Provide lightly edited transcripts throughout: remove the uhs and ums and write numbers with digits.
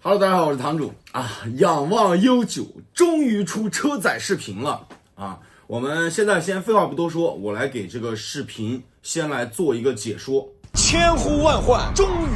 Hello， 大家好，我是堂主啊。仰望 U9 终于出车载视频了啊！我们现在先废话不多说，我来给这个视频先来做一个解说。千呼万唤，终于，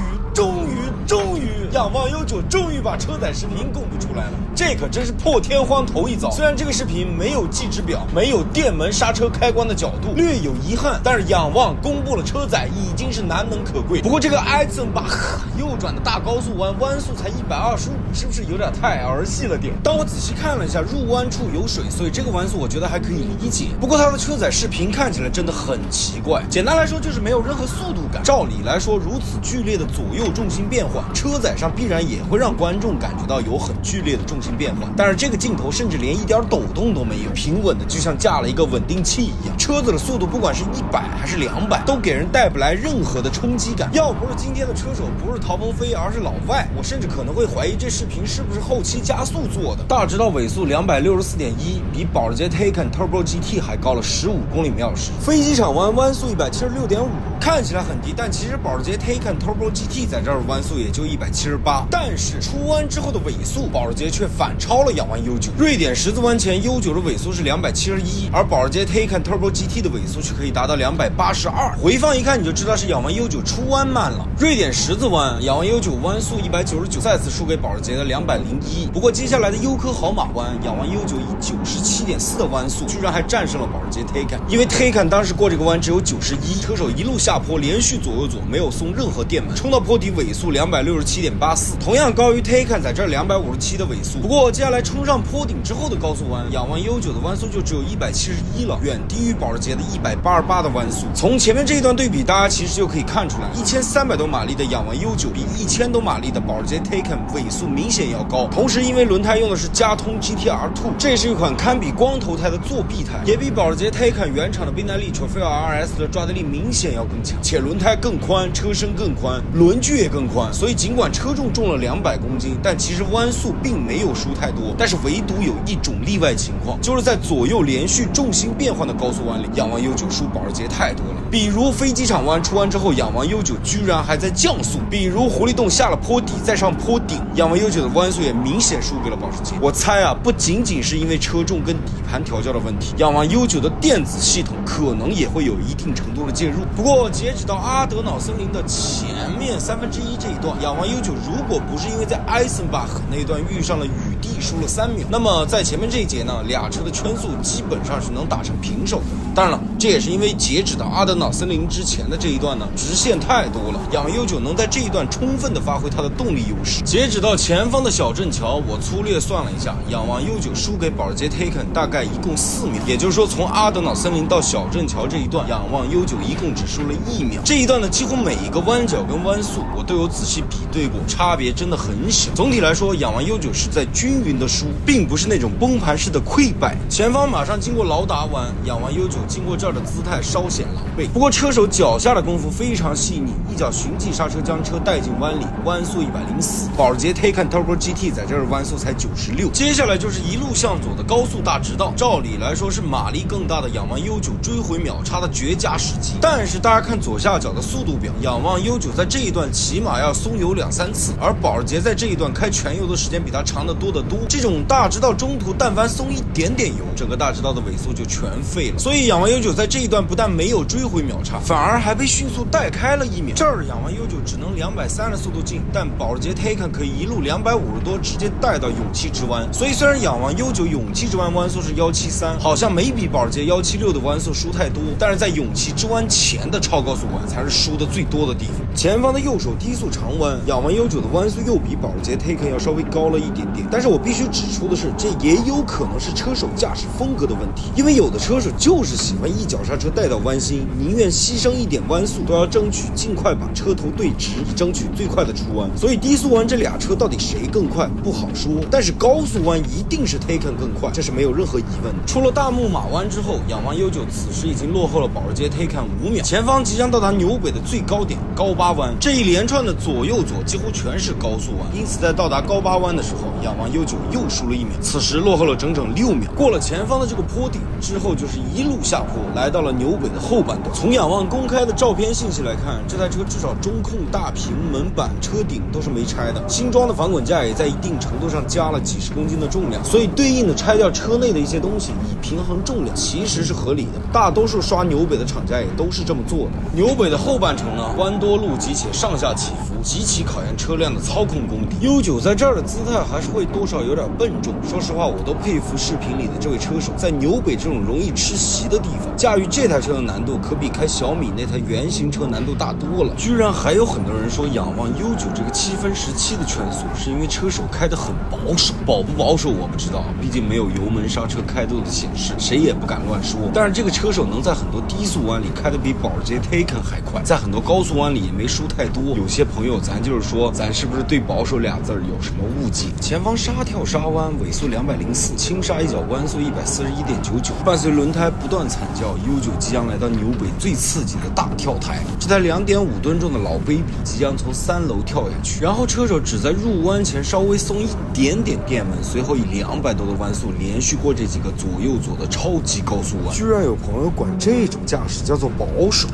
仰望 U9 终于把车载视频公布出来了，这可真是破天荒头一遭。虽然这个视频没有计时表，没有电门刹车开关的角度，略有遗憾，但是仰望公布了车载已经是难能可贵。不过这个埃森巴赫右转的大高速弯，弯速才125，是不是有点太儿戏了点？当我仔细看了一下，入弯处有水，所以这个弯速我觉得还可以理解。不过它的车载视频看起来真的很奇怪，简单来说就是没有任何速度感。照理来说，如此剧烈的左右重心变换，车载上必然也会让观众感觉到有很剧烈的重心变换，但是这个镜头甚至连一点抖动都没有，平稳的就像架了一个稳定器一样。车子的速度不管是100还是200，都给人带不来任何的冲击感。要不是今天的车手不是陶鹏飞，而是老外，我甚至可能会怀疑这视频是不是后期加速做的。大直道尾速264.1，比保时捷 Taycan Turbo GT 还高了15公里每小时。飞机场弯速176.5，看起来很低，但其实保时捷 Taycan Turbo GT 在这儿弯速也就178，但是出弯之后的尾速，保时捷却反超了仰望 U9。瑞典十字弯前 U9 的尾速是271，而保时捷 Taycan Turbo GT 的尾速却可以达到282。回放一看你就知道是仰望 U9 出弯慢了。瑞典十字弯，仰望 U9 弯速199，再次输给保时捷的201。不过接下来的优科豪马弯，仰望 U9 以97.4的弯速，居然还战胜了保时捷 Taycan。因为 Taycan 当时过这个弯只有91，车手一路下坡，连续左右左，没有松任何电门，冲到坡底尾速267.84，同样高于 Taycan 在这儿257的尾速。不过接下来冲上坡顶之后的高速弯，仰望 U9 的弯速就只有171了，远低于保时捷的188的弯速。从前面这一段对比，大家其实就可以看出来，1300多马力的仰望 U9 比1000多马力的保时捷 Taycan 尾速明显要高。同时因为轮胎用的是加通 GTR2， 这是一款堪比光头胎的作弊胎，也比保时捷 Taycan 原厂的宾耐力 Trofeo RS 的抓地力明显要更强，且轮胎更宽，车身更宽，轮距也更宽。所以尽管车重了200公斤，但其实弯速并没有输太多。但是唯独有一种例外情况，就是在左右连续重心变换的高速弯里，仰望 U9 输保时捷太多了。比如飞机场弯出弯之后，仰望 U9 居然还在降速；比如狐狸洞下了坡底再上坡顶，仰望 U9 的弯速也明显输给了保时捷。我猜啊，不仅仅是因为车重跟底盘调教的问题，仰望 U9 的电子系统可能也会有一定程度的介入。不过截止到阿德瑙森林的前面1/3这一段，仰望 U9 如果不是因为在埃森巴赫那段遇上了雨地输了3秒，那么在前面这一节呢，俩车的圈速基本上是能打成平手的。当然了，这也是因为截止到阿德瑙森林之前的这一段呢，直线太多了，仰望 U9 能在这一段充分的发挥它的动力优势。截止到前方的小镇桥，我粗略算了一下，仰望 U9 输给保时捷 Taycan 大概一共4秒，也就是说从阿德瑙森林到小镇桥这一段，仰望 U9 一共只输了1秒。这一段的几乎每一个弯角跟弯速我都有仔细比对过，差别真的很小。总体来说，仰望 U9 是在均匀的输，并不是那种崩盘式的溃败。前方马上经过劳达湾，仰望 U9 经过这儿的姿态稍显狼狈，不过车手脚下的功夫非常细腻，一脚循迹刹车将车带进弯里，弯速104。保时捷 Taycan Turbo GT 在这儿弯速才96。接下来就是一路向左的高速大直道，照理来说是马力更大的仰望 U9 追回秒差的绝佳时机，但是大家看左下角的速度表，仰望 U9 在这一段起码要松油2-3次，而保时捷在这一段开全油的时间比它长得多得多。这种大直道中途但凡松一点点油，整个大直道的尾速就全废了。所以仰望 U9 在这一段不但没有追回秒差，反而还被迅速带开了1秒。这儿仰望 U9 只能230的速度进，但保时捷 Taycan 可以一路250多直接带到勇气之湾。所以虽然仰望 U9 勇气之湾弯速是173，好像没比保时捷176的弯速输太多，但是在勇气之湾前的超高速弯才是输的最多的地方。前方的右手低速长弯，仰望 U9 的弯速又比保时捷 Taycan 要稍微高了一点点，但是我必须指出的是，这也有可能是车手驾驶风格的问题，因为有的车手就是喜欢一脚刹车带到弯心，宁愿牺牲一点弯速都要争取尽快把车头对直，以争取最快的出弯。所以低速弯这俩车到底谁更快不好说，但是高速弯一定是 Taycan 更快，这是没有任何疑问的。出了大木马湾之后，仰望 U9 此时已经落后了保时捷 Taycan5秒，前方即将到达纽北的最高点高巴湾，这一连串的左右左几乎全是高速弯，因此在到达高巴湾的时候，仰望 U9 又输了1秒，此时落后了整整6秒。过了前方的这个坡顶之后，就是一路下坡，来到了纽北的后半段。从仰望公开的照片信息来看，这台车个至少中控大屏、门板、车顶都是没拆的，新装的防滚架也在一定程度上加了几十公斤的重量，所以对应的拆掉车内的一些东西，以平衡重量，其实是合理的。大多数刷纽北的厂家也都是这么做的。纽北的后半程呢，弯多路急且上下起伏，极其考验车辆的操控功底。U9在这儿的姿态还是会多少有点笨重，说实话，我都佩服视频里的这位车手，在纽北这种容易吃席的地方，驾驭这台车的难度可比开小米那台原型车难度大多了。居然还有很多人说仰望 U9这个7分17的圈速是因为车手开得很保守，保不保守我不知道，毕竟没有油门刹车开度的显示，谁也不敢乱说。但是这个车手能在很多低速弯里开得比保时捷 Taycan 还快，在很多高速弯里也没输太多。有些朋友咱就是说，咱是不是对保守俩字有什么误解？前方刹跳刹弯尾速204，轻刹一脚弯速141.99，伴随轮胎不断惨叫 ，U9即将来到纽北最刺激的大跳台。这台2.5吨重的老 baby 即将从3楼跳下去，然后车手只在入弯前稍微松一点点电门，随后以200多的弯速连续过这几个左右左的超级高速弯。居然有朋友管这种驾驶叫做保守，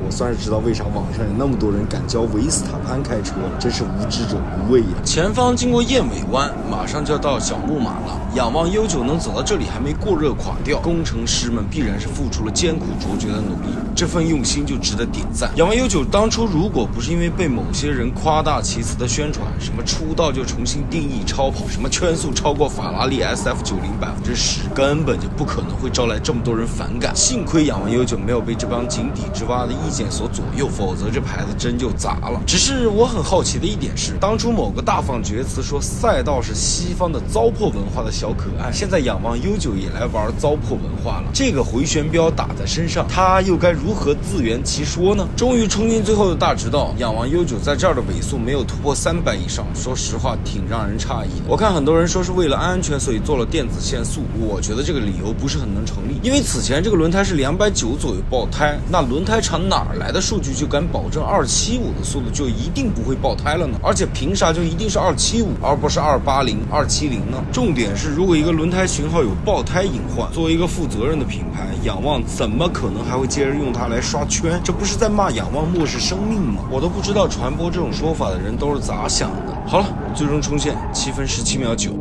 我算是知道为啥网上有那么多人敢教维斯塔潘开车了，真是无知者无畏呀！前方经过燕尾湾，马上就要到小木马了。仰望 U9能走到这里还没过热垮掉，工程师们必然是付出了艰苦卓绝的努力，这份用心就值得点赞。仰望 U9当初如果不是因为被某些人夸大其词的宣传，什么出道就重新定义超跑，什么圈速超过法拉利 SF90%，根本就不可能会招来这么多人反感。幸亏仰望 U9没有被这帮井底之蛙的意见所左右，否则这牌子真就砸了。只是我很好奇的一点是，当初某个大放厥词说赛道是西方的糟粕文化的小可爱，现在仰望 U9也来玩糟粕文化了，这个回旋镖打在身上，他又该如何自圆其说呢？终于冲进最后的大直道，仰望 U9在这儿的尾速没有突破300以上，说实话挺让人诧异的。我看很多人说是为了安全所以做了电子限速，我觉得这个理由不是很能成立，因为此前这个轮胎是290左右爆胎，那轮胎厂哪来的数据就敢保证275的速度就一定不会爆胎了呢？而且凭啥就一定是275而不是280、270呢？重点是，如果一个轮胎型号有爆胎隐患，作为一个负责任的品牌，仰望怎么可能还会接着用它来刷圈？这不是在骂仰望漠视生命吗？我都不知道传播这种说法的人都是咋想的。好了，最终冲线7分17秒9。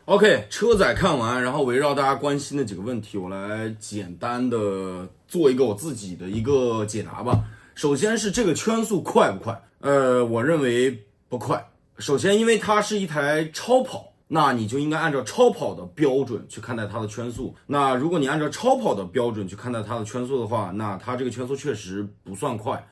OK， 车载看完，然后围绕大家关心的几个问题，我来简单的做一个我自己的一个解答吧。首先是这个圈速快不快？我认为不快。首先，因为它是一台超跑，那你就应该按照超跑的标准去看待它的圈速。那如果你按照超跑的标准去看待它的圈速的话，那它这个圈速确实不算快。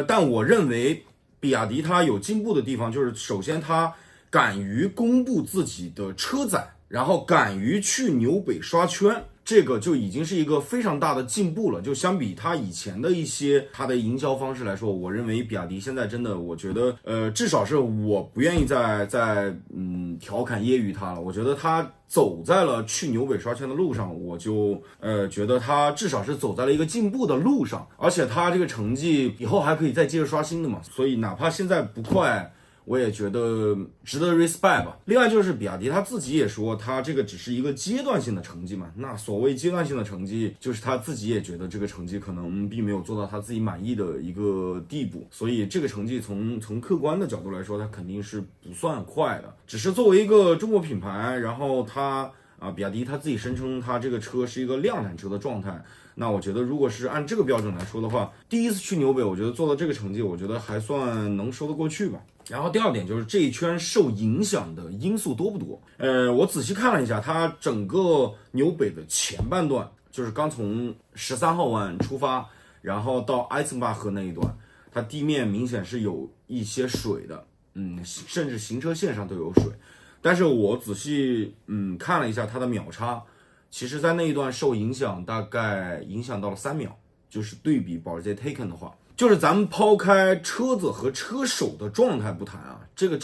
但我认为比亚迪它有进步的地方，就是首先它敢于公布自己的车载，然后敢于去纽北刷圈，这个就已经是一个非常大的进步了。就相比它以前的一些它的营销方式来说，我认为比亚迪现在真的，我觉得至少是我不愿意再调侃揶揄它了。我觉得它走在了去纽北刷圈的路上，我就觉得它至少是走在了一个进步的路上，而且它这个成绩以后还可以再接着刷新的嘛，所以哪怕现在不快，我也觉得值得 respect 吧。另外就是比亚迪他自己也说，他这个只是一个阶段性的成绩嘛。那所谓阶段性的成绩，就是他自己也觉得这个成绩可能并没有做到他自己满意的一个地步，所以这个成绩从客观的角度来说，它肯定是不算快的。只是作为一个中国品牌，然后比亚迪他自己声称他这个车是一个量产车的状态。那我觉得如果是按这个标准来说的话，第一次去纽北，我觉得做到这个成绩，我觉得还算能说得过去吧。然后第二点就是这一圈受影响的因素多不多？我仔细看了一下，它整个纽北的前半段，就是刚从13号弯出发，然后到艾森巴河那一段，它地面明显是有一些水的，甚至行车线上都有水。但是我仔细看了一下它的秒差，其实在那一段受影响，大概影响到了3秒，就是对比保时捷 Taycan 的话，就是咱们抛开车子和车手的状态不谈啊，这个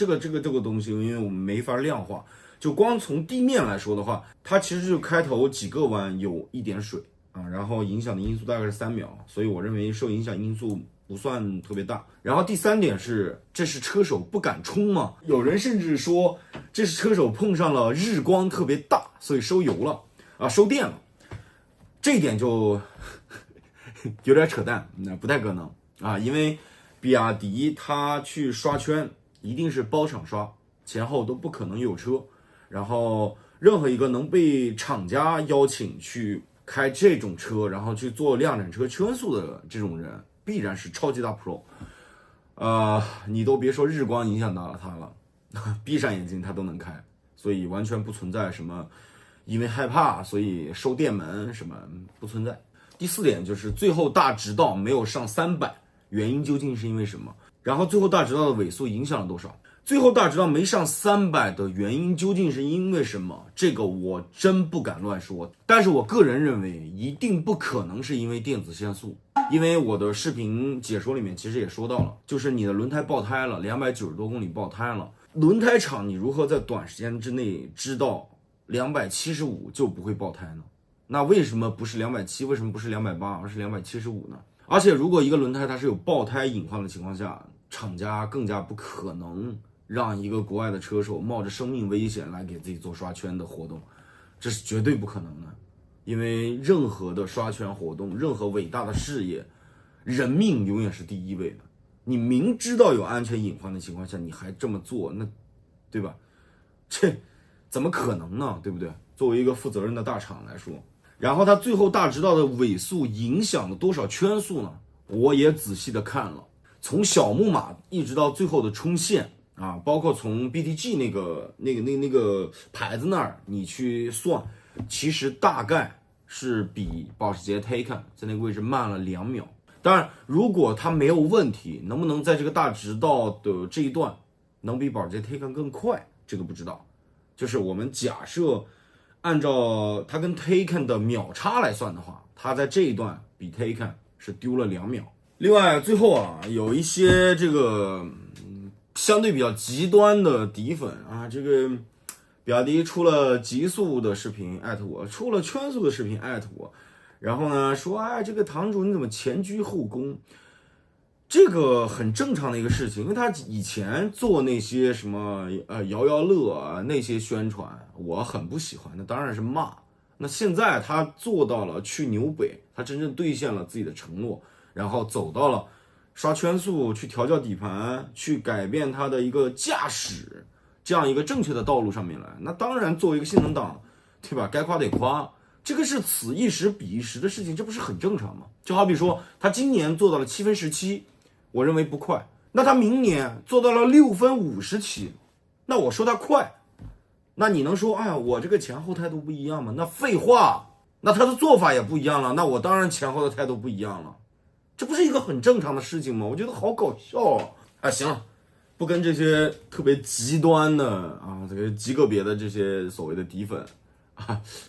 东西，因为我们没法量化，就光从地面来说的话，它其实就开头几个弯有一点水啊，然后影响的因素大概是3秒，所以我认为受影响因素不算特别大。然后第三点是，这是车手不敢冲吗？有人甚至说这是车手碰上了日光特别大，所以收油了啊，收电了。这一点就有点扯淡，那不太可能啊，因为比亚迪它去刷圈一定是包场刷，前后都不可能有车，然后任何一个能被厂家邀请去开这种车，然后去做量产车圈速的这种人，必然是超级大 pro。你都别说日光影响到了他了，闭上眼睛他都能开，所以完全不存在什么因为害怕所以收电门什么，不存在。第4点就是最后大直道没有上300，原因究竟是因为什么？然后最后大直道的尾速影响了多少？最后大直道没上300的原因究竟是因为什么？这个我真不敢乱说，但是我个人认为一定不可能是因为电子限速，因为我的视频解说里面其实也说到了，就是你的轮胎爆胎了，290多公里爆胎了，轮胎厂你如何在短时间之内知道275就不会爆胎呢？那为什么不是270，为什么不是280，而是275呢？而且如果一个轮胎它是有爆胎隐患的情况下，厂家更加不可能让一个国外的车手冒着生命危险来给自己做刷圈的活动，这是绝对不可能的。因为任何的刷圈活动，任何伟大的事业，人命永远是第一位的。你明知道有安全隐患的情况下，你还这么做，那对吧？这怎么可能呢？对不对？作为一个负责任的大厂来说，然后它最后大直道的尾速影响了多少圈速呢？我也仔细的看了，从小木马一直到最后的冲线啊，包括从 BTG 那个牌子那儿你去算，其实大概是比保时捷 Taycan 在那个位置慢了2秒。当然，如果它没有问题，能不能在这个大直道的这一段能比保时捷 Taycan 更快，这个不知道。就是我们假设按照它跟 Taycan 的秒差来算的话，它在这一段比 Taycan 是丢了2秒。另外，最后啊，有一些这个相对比较极端的底粉啊，这个比亚迪出了极速的视频艾特我，出了圈速的视频艾特我，然后呢说这个堂主你怎么前居后恭？这个很正常的一个事情，因为他以前做那些什么摇摇乐啊那些宣传，我很不喜欢，那当然是骂。那现在他做到了去纽北，他真正兑现了自己的承诺，然后走到了刷圈速，去调教底盘，去改变他的一个驾驶这样一个正确的道路上面来。那当然作为一个性能党，对吧？该夸得夸，这个是此一时彼一时的事情，这不是很正常吗？就好比说他今年做到了7分17，我认为不快，那他明年做到了6分57，那我说他快，那你能说我这个前后态度不一样吗？那废话，那他的做法也不一样了，那我当然前后的态度不一样了，这不是一个很正常的事情吗？我觉得好搞笑行了，不跟这些特别极端的这个极个别的这些所谓的底粉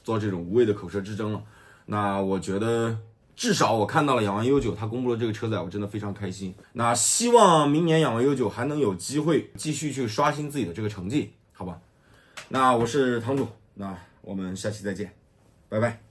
做这种无谓的口舌之争了。那我觉得至少我看到了仰望 U9 它公布了这个车载，我真的非常开心。那希望明年仰望 U9 还能有机会继续去刷新自己的这个成绩，好吧？那我是堂主，那我们下期再见，拜拜。